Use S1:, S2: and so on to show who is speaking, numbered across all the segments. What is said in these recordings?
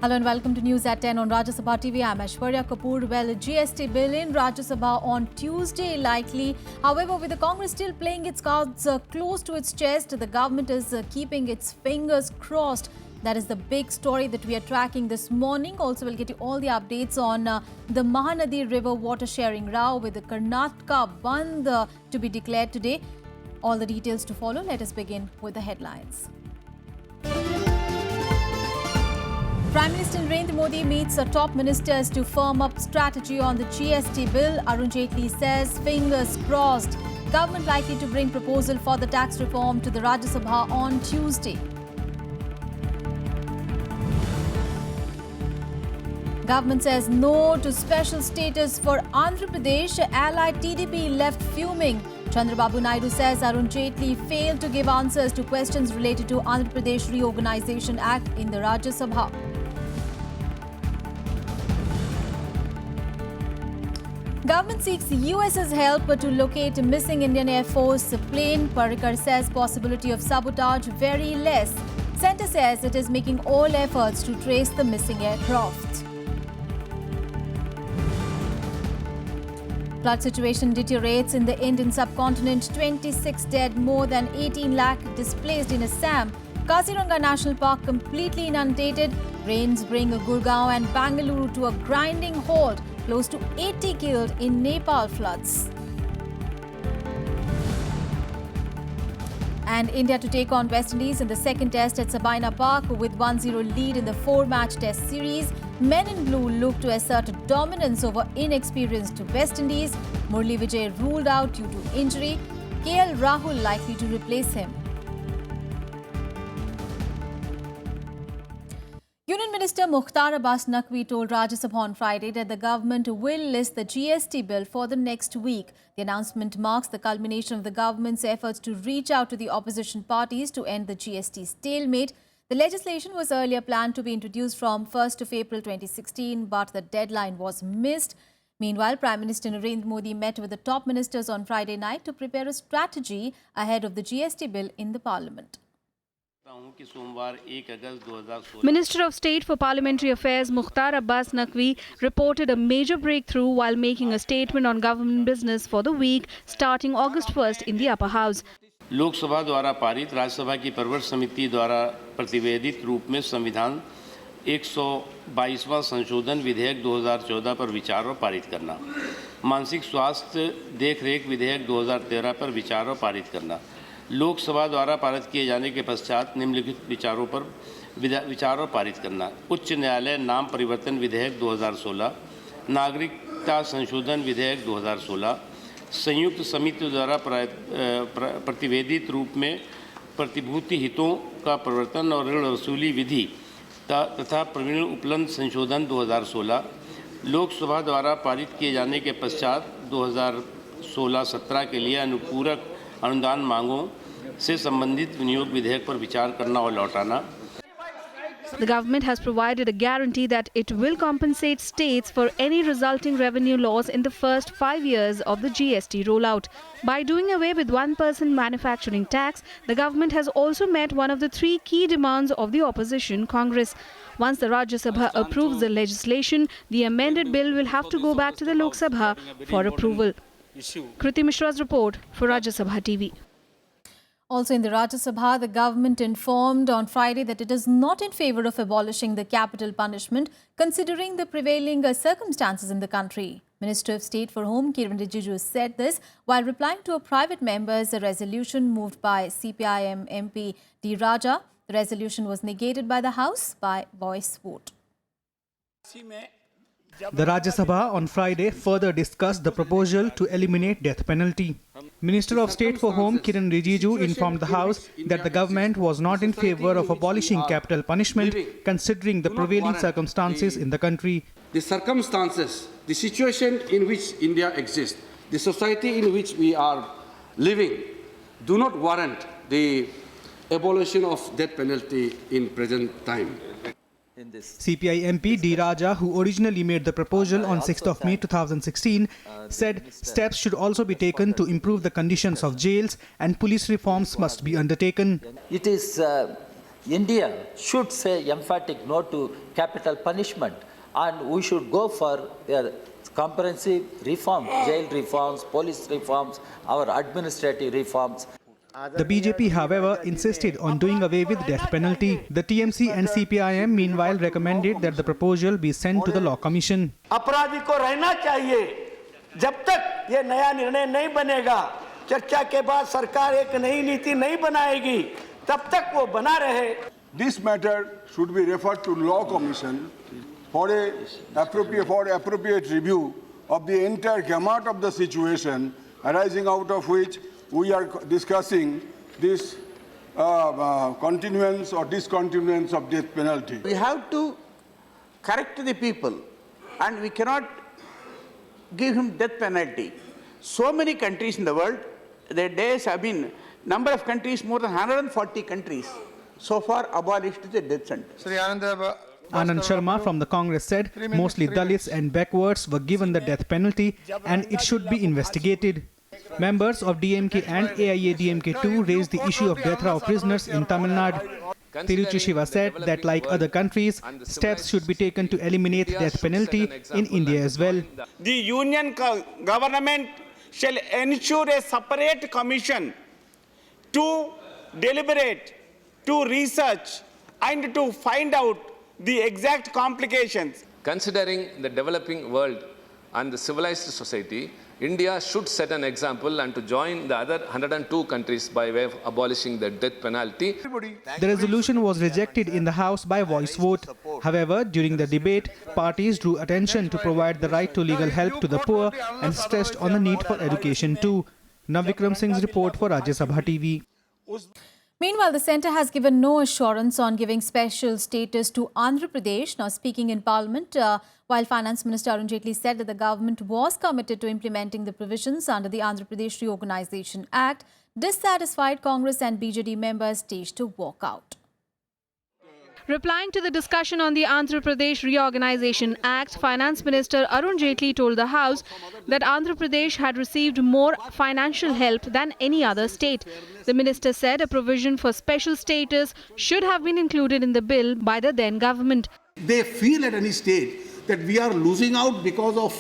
S1: Hello and welcome to News at 10 on Rajya Sabha TV. I'm Aishwarya Kapoor. Well, a GST bill in Rajya Sabha on Tuesday likely. However, with the Congress still playing its cards close to its chest, the government is keeping its fingers crossed. That is the big story that we are tracking this morning. Also, we'll get you all the updates on the Mahanadi River water sharing row with the Karnataka Bandh to be declared today. All the details to follow. Let us begin with the headlines. Prime Minister Narendra Modi meets top ministers to firm up strategy on the GST bill. Arun Jaitley says fingers crossed. Government likely to bring proposal for the tax reform to the Rajya Sabha on Tuesday. Government says no to special status for Andhra Pradesh. Allied TDP left fuming. Chandrababu Naidu says Arun Jaitley failed to give answers to questions related to Andhra Pradesh Reorganization Act in the Rajya Sabha. Government seeks US's help to locate a missing Indian Air Force plane. Parrikar says possibility of sabotage very less. Centre says it is making all efforts to trace the missing aircraft. Flood situation deteriorates in the Indian subcontinent. 26 dead, more than 18 lakh displaced in Assam. Kaziranga National Park completely inundated. Rains bring Gurgaon and Bangalore to a grinding halt. Close to 80 killed in Nepal floods. And India to take on West Indies in the second test at Sabina Park with 1-0 lead in the 4-match test series. Men in blue look to assert dominance over inexperienced West Indies. Murli Vijay ruled out due to injury. KL Rahul likely to replace him. Union Minister Mukhtar Abbas Naqvi told Rajya Sabha on Friday that the government will list the GST bill for the next week. The announcement marks the culmination of the government's efforts to reach out to the opposition parties to end the GST stalemate. The legislation was earlier planned to be introduced from 1st of April 2016, but the deadline was missed. Meanwhile, Prime Minister Narendra Modi met with the top ministers on Friday night to prepare a strategy ahead of the GST bill in the parliament.
S2: Minister of State for Parliamentary Affairs Mukhtar Abbas Naqvi reported a major breakthrough while making a statement on government business for the week starting August 1st in the upper house.
S3: लोक सभा द्वारा पारित राज्यसभा की परवर समिति द्वारा प्रतिवेदित रूप में संविधान 122वां संशोधन विधेयक 2014 पर विचार और पारित करना, मानसिक स्वास्थ्य देखरेख विधेयक 2013 पर विचार और पारित करना, लोकसभा द्वारा पारित किए जाने के पश्चात निम्नलिखित विचारों पर विचार और पारित करना, उच्च न्यायालय नाम परिवर्तन विधेयक 2016, नागरिकता संशोधन विधेयक 2016, संयुक्त समिति द्वारा प्रतिवेदित रूप में प्रतिभूति हितों का प्रवर्तन और ऋण वसूली विधि तथा प्रवीण उपलब्ध संशोधन 2016, लोकसभा द्वारा पारित किए जाने के पश्चात 2016-17 के लिए अनुपूरक अनुदान मांगों से संबंधित विनियोग विधेयक पर विचार करना और लौटाना.
S2: The government has provided a guarantee that it will compensate states for any resulting revenue loss in the first 5 years of the GST rollout. By doing away with 1% manufacturing tax, the government has also met one of the 3 key demands of the opposition Congress. Once the Rajya Sabha approves the legislation, the amended bill will have to go back to the Lok Sabha for approval. Kriti Mishra's report for Rajya Sabha TV.
S1: Also in the Rajya Sabha, the government informed on Friday that it is not in favour of abolishing the capital punishment, considering the prevailing circumstances in the country. Minister of State for Home Kiran Rijiju said this while replying to a private member's resolution moved by CPIM MP D. Rajya. The resolution was negated by the House by voice vote.
S4: The Rajya Sabha on Friday further discussed the proposal to eliminate death penalty. Minister of State for Home Kiran Rijiju informed the House that the government was not in favour of abolishing capital punishment considering the prevailing circumstances in the country.
S5: The circumstances, the situation in which India exists, the society in which we are living do not warrant the abolition of death penalty in present time.
S4: CPI MP D. Rajya, who originally made the proposal on 6th of May 2016, said steps should also be taken to improve the conditions of jails and police reforms must be undertaken.
S6: It is India should say emphatic no to capital punishment, and we should go for comprehensive reform, jail reforms, police reforms, our administrative reforms.
S4: The BJP, however, insisted on doing away with death penalty. The TMC and CPIM meanwhile recommended that the proposal be sent to the Law Commission.
S7: अपराधी को रहना चाहिए जब तक ये नया निर्णय नहीं बनेगा, चर्चा के बाद सरकार एक नई नीति नहीं बनाएगी, तब तक वो बना रहे.
S8: This matter should be referred to Law Commission for appropriate review of the entire gamut of the situation arising out of which we are discussing this continuance or discontinuance of death penalty.
S9: We have to correct the people, and we cannot give him death penalty. So many countries in the world, their days have been, number of countries, more than 140 countries, so far abolished the death sentence.
S4: Anand Sharma from the Congress said mostly Dalits and backwards were given the death penalty and it should be investigated. Members of DMK and AIADMK too raised the issue of death row prisoners in Tamil Nadu. Tiruchi Shiva said that like other countries, steps should be taken to eliminate death penalty in India as well.
S7: The union government shall ensure a separate commission to deliberate, to research and to find out the exact complications.
S10: Considering the developing world and the civilized society, India should set an example and to join the other 102 countries by way of abolishing the death penalty.
S4: The resolution was rejected in the House by voice vote. However, during the debate, parties drew attention to provide the right to legal help to the poor and stressed on the need for education too. Navikram Singh's report for Rajya Sabha TV.
S1: Meanwhile, the centre has given no assurance on giving special status to Andhra Pradesh. Now, speaking in Parliament, while Finance Minister Arun Jaitley said that the government was committed to implementing the provisions under the Andhra Pradesh Reorganisation Act, dissatisfied Congress and BJD members staged a walkout.
S2: Replying to the discussion on the Andhra Pradesh Reorganisation Act, Finance Minister Arun Jaitley told the House that Andhra Pradesh had received more financial help than any other state. The minister said a provision for special status should have been included in the bill by the then government.
S11: They feel at any stage that we are losing out because of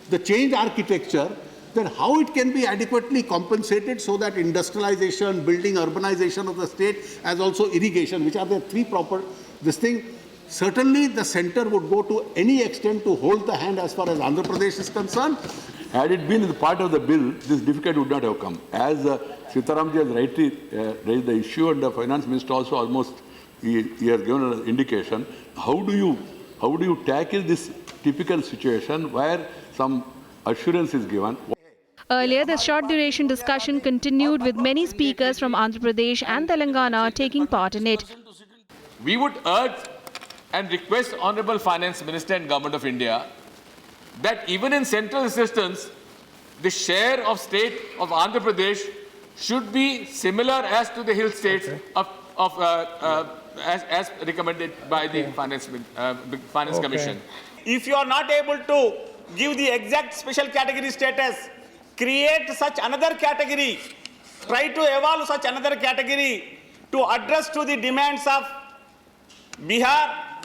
S11: the changed architecture, then how it can be adequately compensated so that industrialization, building, urbanization of the state, as also irrigation, which are the three proper, this thing, certainly the centre would go to any extent to hold the hand as far as Andhra Pradesh is concerned.
S8: Had it been part of the bill, this difficulty would not have come. As Sitaramji has rightly raised the issue, and the Finance Minister also almost he has given an indication. How do you tackle this typical situation where some assurance is given?
S2: Earlier, the short duration discussion continued with many speakers from Andhra Pradesh and Telangana taking part in it.
S10: We would urge and request Honourable Finance Minister and Government of India that even in central assistance, the share of state of Andhra Pradesh should be similar as to the hill states as recommended by the Finance Commission.
S7: If you are not able to give the exact special category status, create such another category, try to evolve such another category to address to the demands of Bihar,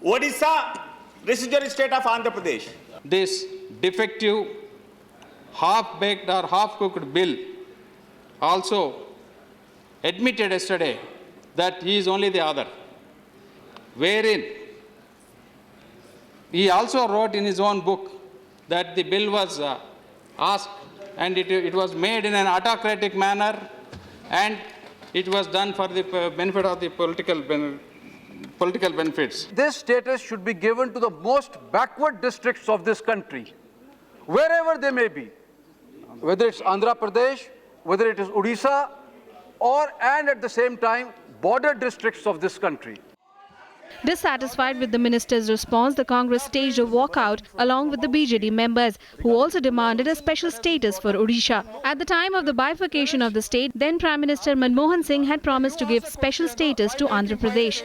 S7: Odisha, residual state of Andhra Pradesh.
S9: This defective, half-baked or half-cooked bill also admitted yesterday that he is only the other, wherein he also wrote in his own book that the bill was asked and it was made in an autocratic manner and it was done for the benefit of the political benefits.
S5: This status should be given to the most backward districts of this country, wherever they may be, whether it's Andhra Pradesh, whether it is Odisha, and at the same time, border districts of this country.
S2: Dissatisfied with the minister's response, the Congress staged a walkout along with the BJD members, who also demanded a special status for Odisha. At the time of the bifurcation of the state, then Prime Minister Manmohan Singh had promised to give special status to Andhra Pradesh.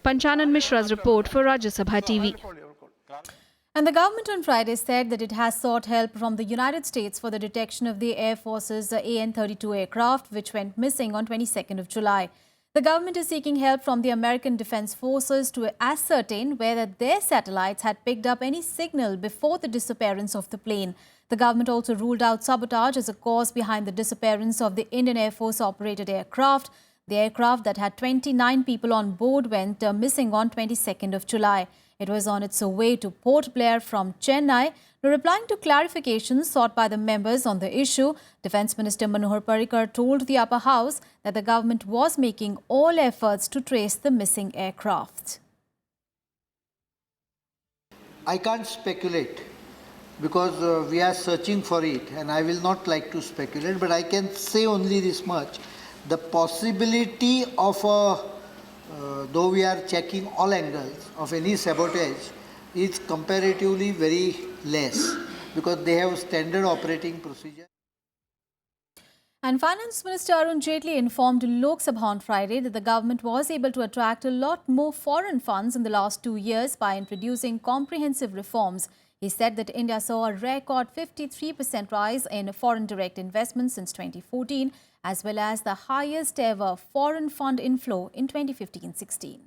S2: Panchanan Mishra's report for Rajya Sabha TV.
S1: And the government on Friday said that it has sought help from the United States for the detection of the Air Force's AN-32 aircraft, which went missing on 22nd of July. The government is seeking help from the American Defense Forces to ascertain whether their satellites had picked up any signal before the disappearance of the plane. The government also ruled out sabotage as a cause behind the disappearance of the Indian Air Force-operated aircraft. The aircraft that had 29 people on board went missing on 22nd of July. It was on its way to Port Blair from Chennai. Now, replying to clarifications sought by the members on the issue, Defence Minister Manohar Parrikar told the upper house that the government was making all efforts to trace the missing aircraft.
S12: I can't speculate because we are searching for it, and I will not like to speculate, but I can say only this much. The possibility of though we are checking all angles of any sabotage, is comparatively very less because they have standard operating procedure.
S1: And Finance Minister Arun Jaitley informed Lok Sabha on Friday that the government was able to attract a lot more foreign funds in the last 2 years by introducing comprehensive reforms. He said that India saw a record 53% rise in foreign direct investments since 2014, as well as the highest ever foreign fund inflow in 2015-16.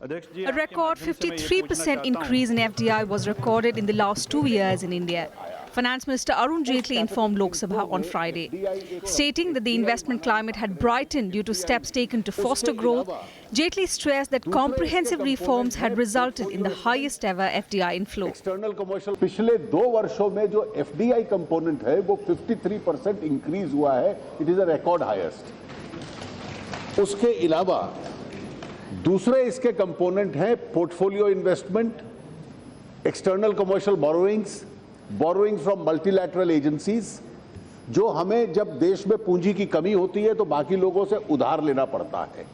S2: A record 53% increase in FDI was recorded in the last 2 years in India. Finance Minister Arun Jaitley informed Lok Sabha on Friday, stating that the investment climate had brightened due to steps taken to foster growth. Jaitley stressed that comprehensive reforms had resulted in the highest ever FDI inflow.
S11: External commercial पिछले 2 वर्षों में जो FDI component है वो 53% increase हुआ है. It is a record highest. उसके अलावा दूसरे इसके कंपोनेंट हैं portfolio investment, external commercial borrowing from multilateral agencies, जो हमें जब देश में पूंजी की कमी होती है तो बाकी लोगों से उधार लेना पड़ता है.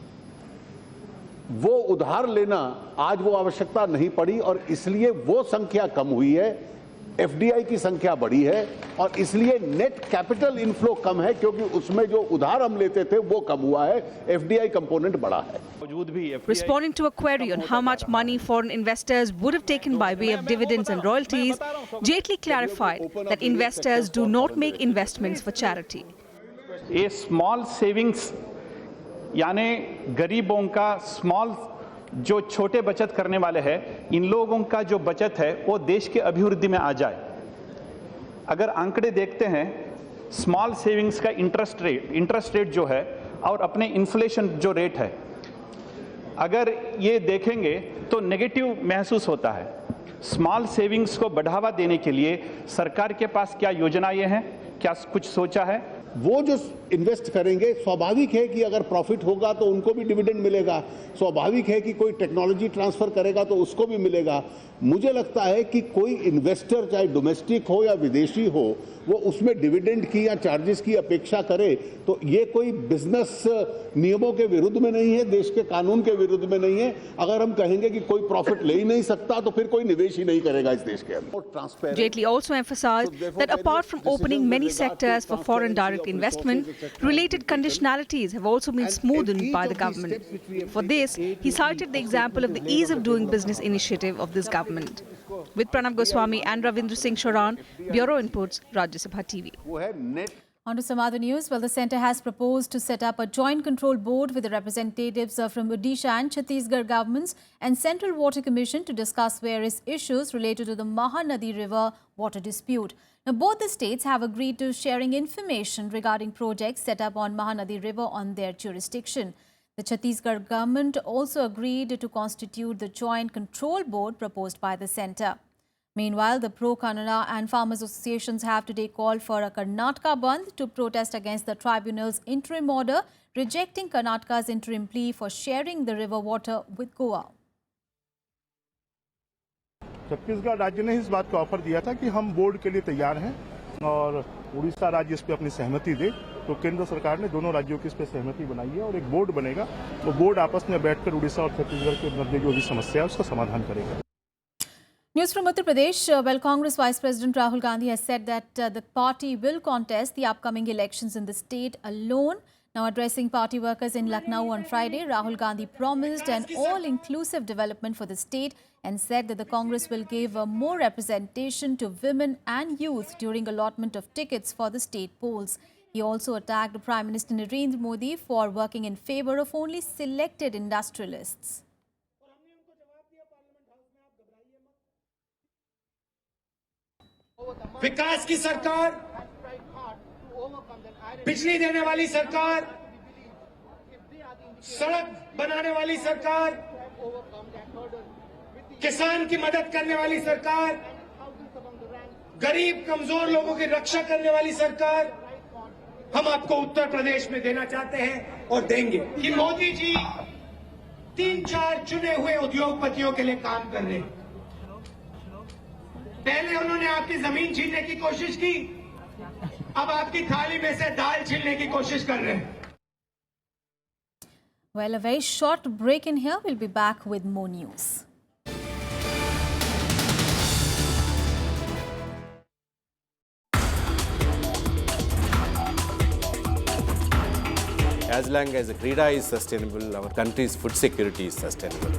S11: वो उधार लेना आज वो आवश्यकता नहीं पड़ी और इसलिए वो संख्या कम हुई है, एफडीआई की संख्या बढ़ी है और इसलिए नेट कैपिटल इनफ्लो कम है क्योंकि उसमें जो उधार हम लेते थे वो कम हुआ है, एफडीआई कंपोनेंट बढ़ा है.
S2: Responding to a query on how much money foreign investors would have taken by way of dividends and royalties, Jaitley clarified that investors do not make investments for charity.
S7: A small savings यानी गरीबों का small जो छोटे बचत करने वाले हैं, इन लोगों का जो बचत है वो देश के अभिवृद्धि में आ जाए. अगर आंकड़े देखते हैं, स्मॉल सेविंग्स का इंटरेस्ट रेट जो है और अपने इन्फ्लेशन जो रेट है, अगर ये देखेंगे तो नेगेटिव महसूस होता है. स्मॉल सेविंग्स को बढ़ावा देने के लिए सरकार के पास क्या योजनाएं हैं, क्या कुछ सोचा है?
S11: वो जो इन्वेस्ट करेंगे स्वाभाविक है कि अगर प्रॉफिट होगा तो उनको भी डिविडेंड मिलेगा, स्वाभाविक है कि कोई टेक्नोलॉजी ट्रांसफर करेगा तो उसको भी मिलेगा. मुझे लगता है कि कोई इन्वेस्टर चाहे डोमेस्टिक हो या विदेशी हो, वो उसमें डिविडेंड की या चार्जेस की अपेक्षा करे तो ये कोई बिजनेस नियमों के विरुद्ध में नहीं है, देश के कानून के विरुद्ध में नहीं है. अगर हम कहेंगे कि कोई प्रॉफिट ले ही नहीं सकता तो फिर कोई निवेश ही नहीं करेगा इस देश के अंदर.
S2: Jaitley also emphasized that apart from opening many sectors for foreign direct investment, related conditionalities have also been smoothened by the government. For this, he cited the example of the ease of doing business initiative of this government. With Pranav Goswami and Ravindra Singh Sharan, Bureau Inputs, Rajya Sabha TV.
S1: On to some other news. Well, the centre has proposed to set up a joint control board with the representatives from Odisha and Chhattisgarh governments and Central Water Commission to discuss various issues related to the Mahanadi River water dispute. Now, both the states have agreed to sharing information regarding projects set up on Mahanadi River on their jurisdiction. The Chhattisgarh government also agreed to constitute the joint control board proposed by the centre. Meanwhile, the pro-Kannada and farmers associations have today called for a Karnataka Bandh to protest against the tribunal's interim order, rejecting Karnataka's interim plea for sharing the river water with Goa.
S13: Chhattisgarh राज्य ने इस बात का offer दिया था कि हम board के लिए तैयार हैं और उड़ीसा राज्य इस पर अपनी सहमति दे, तो केंद्र सरकार ने दोनों राज्यों की इस पर सहमति बनाई है और एक बोर्ड बनेगा. वो बोर्ड आपस में बैठकर उड़ीसा और छत्तीसगढ़ के मध्य जो भी समस्या है उसका समाधान करेगा.
S1: News from Uttar Pradesh. Well, Congress Vice President Rahul Gandhi has said that the party will contest the upcoming elections in the state alone. Now, addressing party workers in Lucknow on Friday, Rahul Gandhi promised an all-inclusive development for the state and said that the Congress will give more representation to women and youth during allotment of tickets for the state polls. He also attacked Prime Minister Narendra Modi for working in favor of only selected industrialists.
S14: विकास की सरकार, बिजली देने वाली सरकार, सड़क बनाने वाली सरकार, किसान की मदद करने वाली सरकार, गरीब कमजोर लोगों की रक्षा करने वाली सरकार हम आपको उत्तर प्रदेश में देना चाहते हैं और देंगे। कि मोदी जी 3-4 चुने हुए उद्योगपतियों के लिए काम कर रहे हैं। पहले उन्होंने आपकी जमीन छीनने की कोशिश की, अब आपकी थाली में से दाल छीनने की कोशिश कर रहे हैं।
S1: Well, a very short break in here. We'll be back with more news.
S15: As long as the Krida is sustainable, our country's food security is sustainable.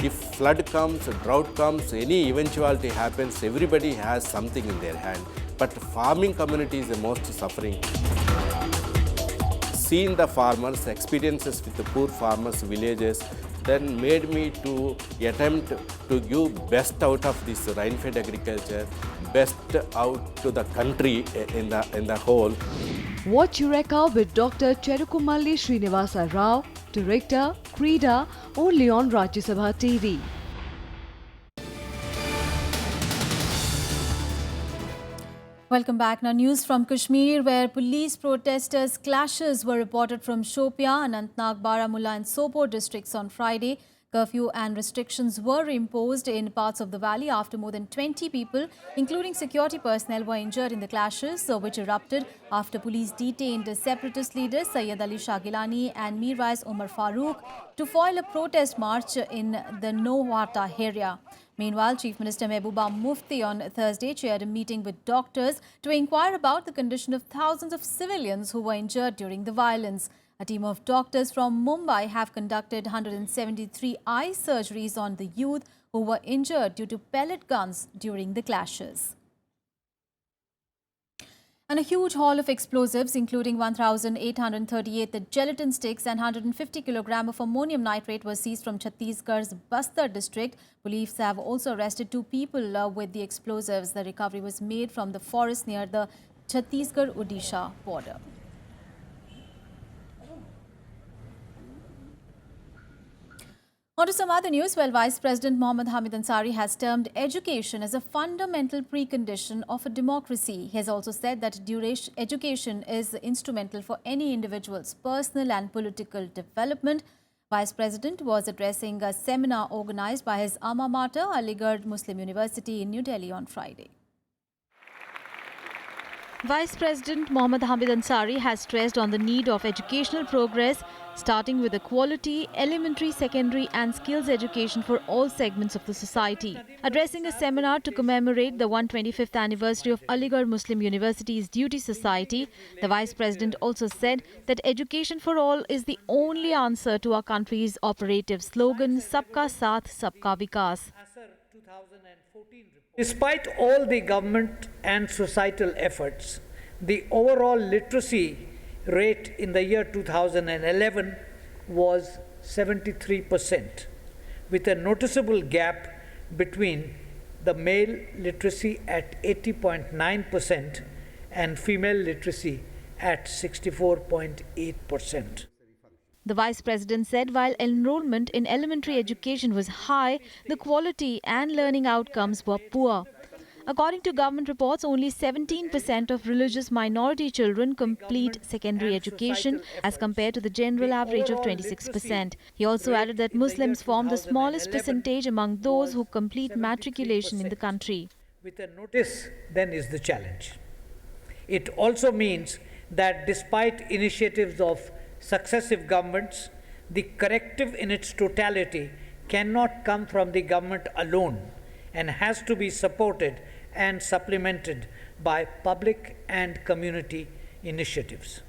S15: If flood comes, drought comes, any eventuality happens, everybody has something in their hand. But farming community is the most suffering. Seeing the farmers, experiences with the poor farmers, villages, then made me to attempt to give best out of this rain-fed agriculture, best out to the country in the whole.
S16: Watch Eureka with Dr. Cherukumalli Srinivasa Rao, Director, Krida, only on Rajya Sabha TV.
S1: Welcome back. Now news from Kashmir, where police protesters' clashes were reported from Shopia, Anantnag, Baramulla and Sopore districts on Friday. Curfew and restrictions were imposed in parts of the valley after more than 20 people, including security personnel, were injured in the clashes, which erupted after police detained separatist leaders Sayyid Ali Shah Gilani and Mirwais Umar Farooq to foil a protest march in the Nohata area. Meanwhile, Chief Minister Mehbooba Mufti on Thursday chaired a meeting with doctors to inquire about the condition of thousands of civilians who were injured during the violence. A team of doctors from Mumbai have conducted 173 eye surgeries on the youth who were injured due to pellet guns during the clashes. And a huge haul of explosives, including 1,838 gelatin sticks and 150 kg of ammonium nitrate, was seized from Chhattisgarh's Bastar district. Police have also arrested 2 people with the explosives. The recovery was made from the forest near the Chhattisgarh-Odisha border. On to some other news. Well, Vice President Mohammad Hamid Ansari has termed education as a fundamental precondition of a democracy. He has also said that education is instrumental for any individual's personal and political development. Vice President was addressing a seminar organized by his alma mater, Aligarh Muslim University in New Delhi on Friday. Vice President Mohammad Hamid Ansari has stressed on the need of educational progress, starting with a quality, elementary, secondary and skills education for all segments of the society. Addressing a seminar to commemorate the 125th anniversary of Aligarh Muslim University's Duty Society, the Vice President also said that education for all is the only answer to our country's operative slogan, Sabka Saath, Sabka Vikas.
S17: Despite all the government and societal efforts, the overall literacy rate in the year 2011 was 73%, with a noticeable gap between the male literacy at 80.9% and female literacy at 64.8%.
S1: The Vice President said while enrollment in elementary education was high, the quality and learning outcomes were poor. According to government reports, only 17% of religious minority children complete secondary education as compared to the general average of 26%. He also added that Muslims form the smallest percentage among those who complete matriculation in the country.
S17: With a notice, then is the challenge. It also means that despite initiatives of successive governments, the corrective in its totality cannot come from the government alone and has to be supported and supplemented by public and community initiatives.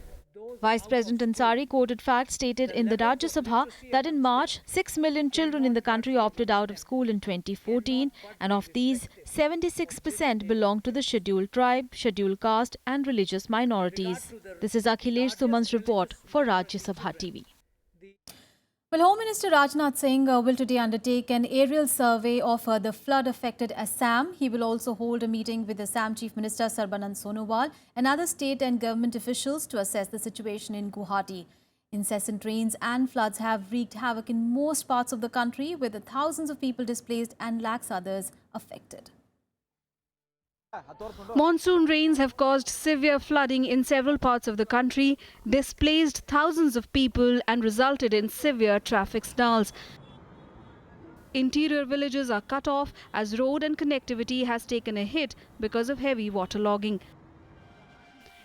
S1: Vice President Ansari quoted facts stated in the Rajya Sabha that in March, 6 million children in the country opted out of school in 2014, and of these, 76% belong to the scheduled tribe, scheduled caste and religious minorities. This is Akhilesh Suman's report for Rajya Sabha TV. Well, Home Minister Rajnath Singh will today undertake an aerial survey of the flood-affected Assam. He will also hold a meeting with Assam Chief Minister Sarbanand Sonowal and other state and government officials to assess the situation in Guwahati. Incessant rains and floods have wreaked havoc in most parts of the country, with thousands of people displaced and lakhs others affected.
S2: Monsoon rains have caused severe flooding in several parts of the country, displaced thousands of people and resulted in severe traffic snarls. Interior villages are cut off as road and connectivity has taken a hit because of heavy waterlogging.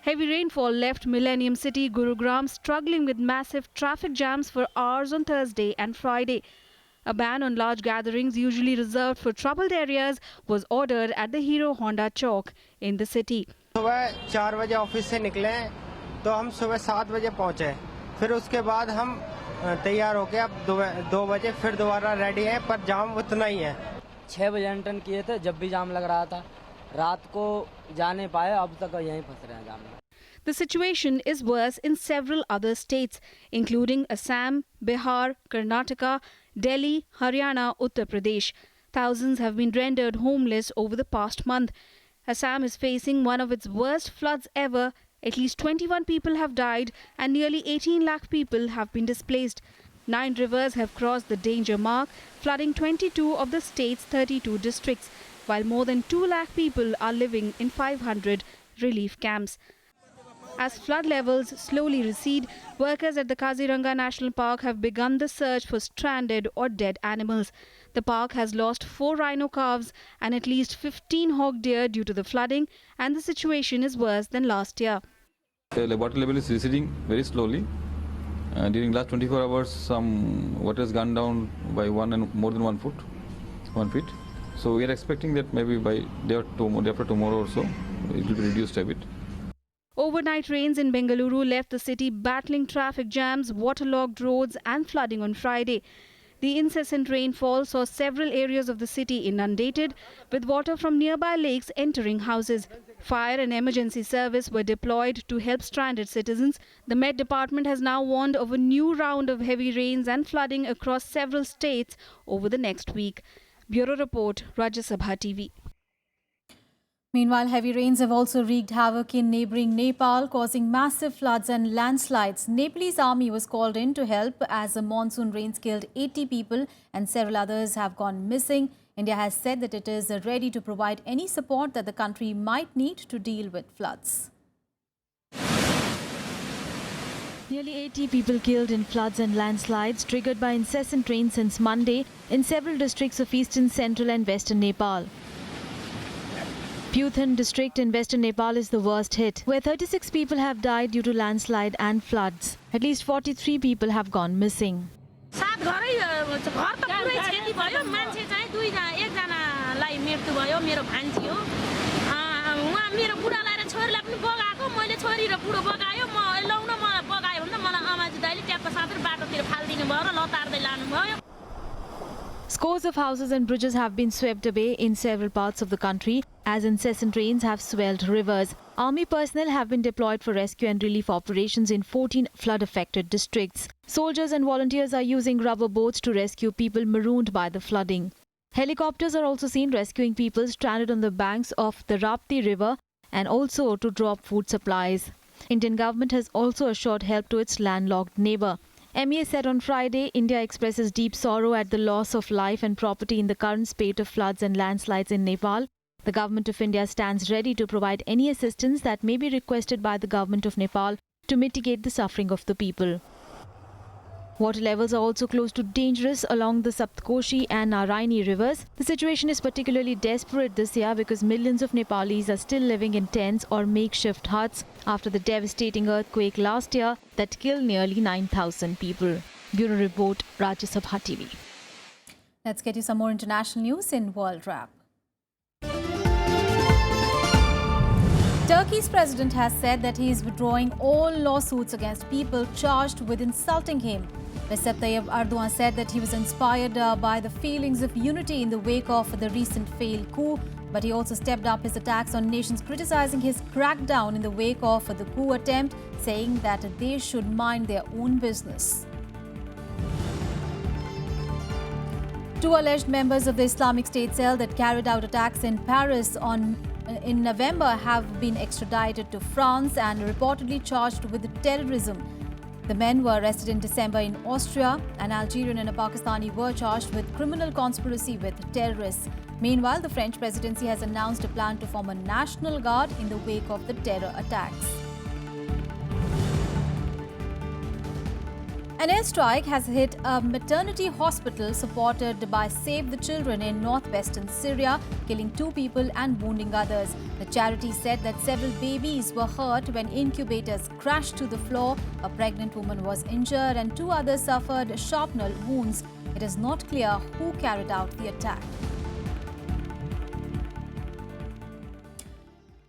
S2: Heavy rainfall left Millennium City, Gurugram, struggling with massive traffic jams for hours on Thursday and Friday. A ban on large gatherings, usually reserved for troubled areas, was ordered at the Hero Honda Chowk in the city.
S18: सुबह 4 बजे office से निकले तो हम सुबह 7 बजे पहुंचे, फिर उसके बाद हम तैयार होके अब 2 बजे फिर दोबारा रेडी हैं, पर जाम उतना ही है.
S19: 6 बजे एंटर किए थे, जब भी जाम लग रहा था. रात को जा नहीं पाए, अब तक यहीं फंस रहे हैं जाम में.
S2: The situation is worse in several other states, including Assam, Bihar, Karnataka, Delhi, Haryana, Uttar Pradesh. Thousands have been rendered homeless over the past month. Assam is facing one of its worst floods ever. At least 21 people have died and nearly 18 lakh people have been displaced. 9 rivers have crossed the danger mark, flooding 22 of the state's 32 districts, while more than 2 lakh people are living in 500 relief camps. As flood levels slowly recede, workers at the Kaziranga National Park have begun the search for stranded or dead animals. The park has lost 4 rhino calves and at least 15 hog deer due to the flooding, and the situation is worse than last year.
S20: The water level is receding very slowly. During last 24 hours, some water has gone down by more than 1 feet. So we are expecting that maybe by day after tomorrow or so, it will be reduced a bit.
S2: Overnight rains in Bengaluru left the city battling traffic jams, waterlogged roads and flooding on Friday. The incessant rainfall saw several areas of the city inundated, with water from nearby lakes entering houses. Fire and emergency service were deployed to help stranded citizens. The Met Department has now warned of a new round of heavy rains and flooding across several states over the next week. Bureau Report, Rajya Sabha TV.
S1: Meanwhile, heavy rains have also wreaked havoc in neighbouring Nepal, causing massive floods and landslides. Nepalese army was called in to help as the monsoon rains killed 80 people and several others have gone missing. India has said that it is ready to provide any support that the country might need to deal with floods. Nearly 80 people killed in floods and landslides triggered by incessant rain since Monday in several districts of eastern, central and western Nepal. Bulletin district in western Nepal is the worst hit, where 36 people have died due to landslide and floods. At least 43 people have gone missing. Scores of houses and bridges have been swept away in several parts of the country as incessant rains have swelled rivers. Army personnel have been deployed for rescue and relief operations in 14 flood-affected districts. Soldiers and volunteers are using rubber boats to rescue people marooned by the flooding. Helicopters are also seen rescuing people stranded on the banks of the Rapti River and also to drop food supplies. Indian government has also assured help to its landlocked neighbour. MEA said on Friday, India expresses deep sorrow at the loss of life and property in the current spate of floods and landslides in Nepal. The Government of India stands ready to provide any assistance that may be requested by the Government of Nepal to mitigate the suffering of the people. Water levels are also close to dangerous along the Saptkoshi and Naraini rivers. The situation is particularly desperate this year because millions of Nepalis are still living in tents or makeshift huts after the devastating earthquake last year that killed nearly 9,000 people. Bureau Report, Rajya Sabha TV. Let's get you some more international news in World Wrap. Turkey's president has said that he is withdrawing all lawsuits against people charged with insulting him. Recep Tayyip Erdogan said that he was inspired by the feelings of unity in the wake of the recent failed coup, but he also stepped up his attacks on nations criticizing his crackdown in the wake of the coup attempt, saying that they should mind their own business. Two alleged members of the Islamic State cell that carried out attacks in Paris in November have been extradited to France and reportedly charged with terrorism. The men were arrested in December in Austria. An Algerian and a Pakistani were charged with criminal conspiracy with terrorists. Meanwhile, the French presidency has announced a plan to form a national guard in the wake of the terror attacks. An airstrike has hit a maternity hospital supported by Save the Children in northwestern Syria, killing 2 people and wounding others. The charity said that several babies were hurt when incubators crashed to the floor. A pregnant woman was injured and 2 others suffered shrapnel wounds. It is not clear who carried out the attack.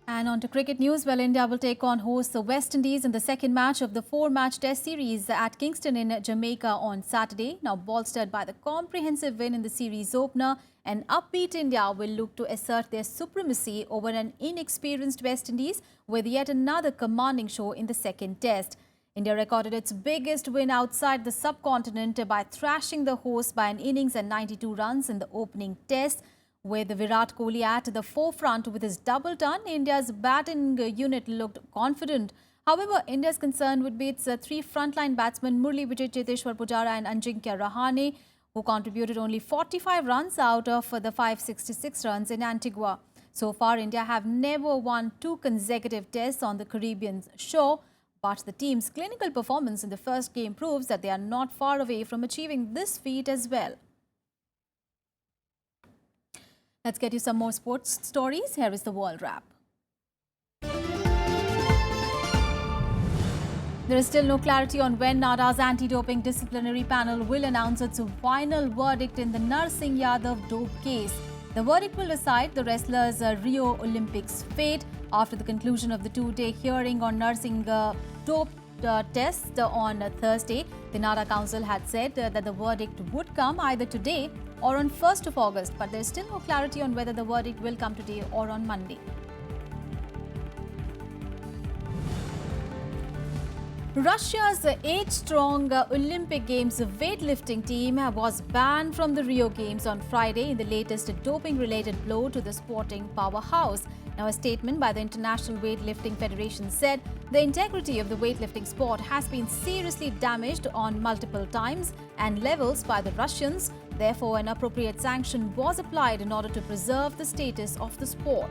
S1: And on to cricket news. Well, India will take on host the West Indies in the second match of the 4-match test series at Kingston in Jamaica on Saturday. Now bolstered by the comprehensive win in the series opener, an upbeat India will look to assert their supremacy over an inexperienced West Indies with yet another commanding show in the second test. India recorded its biggest win outside the subcontinent by thrashing the hosts by an innings and 92 runs in the opening test. With Virat Kohli at the forefront with his double ton, India's batting unit looked confident. However, India's concern would be its 3 frontline batsmen Murli Vijay, Cheteshwar Pujara and Ajinkya Rahane, who contributed only 45 runs out of the 566 runs in Antigua. So far, India have never won 2 consecutive tests on the Caribbean shore, but the team's clinical performance in the first game proves that they are not far away from achieving this feat as well. Let's get you some more sports stories. Here is the World Wrap. There is still no clarity on when NADA's anti-doping disciplinary panel will announce its final verdict in the Narsingh Yadav dope case. The verdict will decide the wrestler's Rio Olympics fate. After the conclusion of the 2-day hearing on Narsingh dope test on Thursday, the NADA Council had said that the verdict would come either today or on 1st of August, but there is still no clarity on whether the verdict will come today or on Monday. Russia's 8-strong Olympic Games weightlifting team was banned from the Rio Games on Friday in the latest doping-related blow to the sporting powerhouse. Now, a statement by the International Weightlifting Federation said the integrity of the weightlifting sport has been seriously damaged on multiple times and levels by the Russians. Therefore, an appropriate sanction was applied in order to preserve the status of the sport.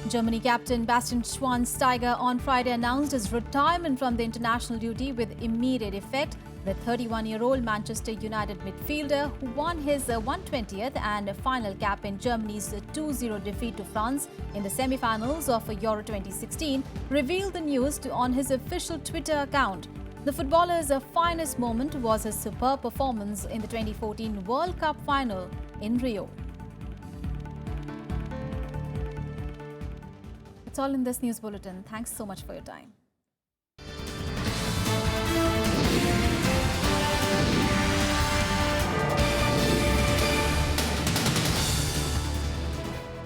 S1: Germany captain Bastian Schweinsteiger on Friday announced his retirement from the international duty with immediate effect. The 31-year-old Manchester United midfielder, who won his 120th and final cap in Germany's 2-0 defeat to France in the semi-finals of Euro 2016, revealed the news on his official Twitter account. The footballer's finest moment was his superb performance in the 2014 World Cup final in Rio. That's all in this news bulletin. Thanks so much for your time.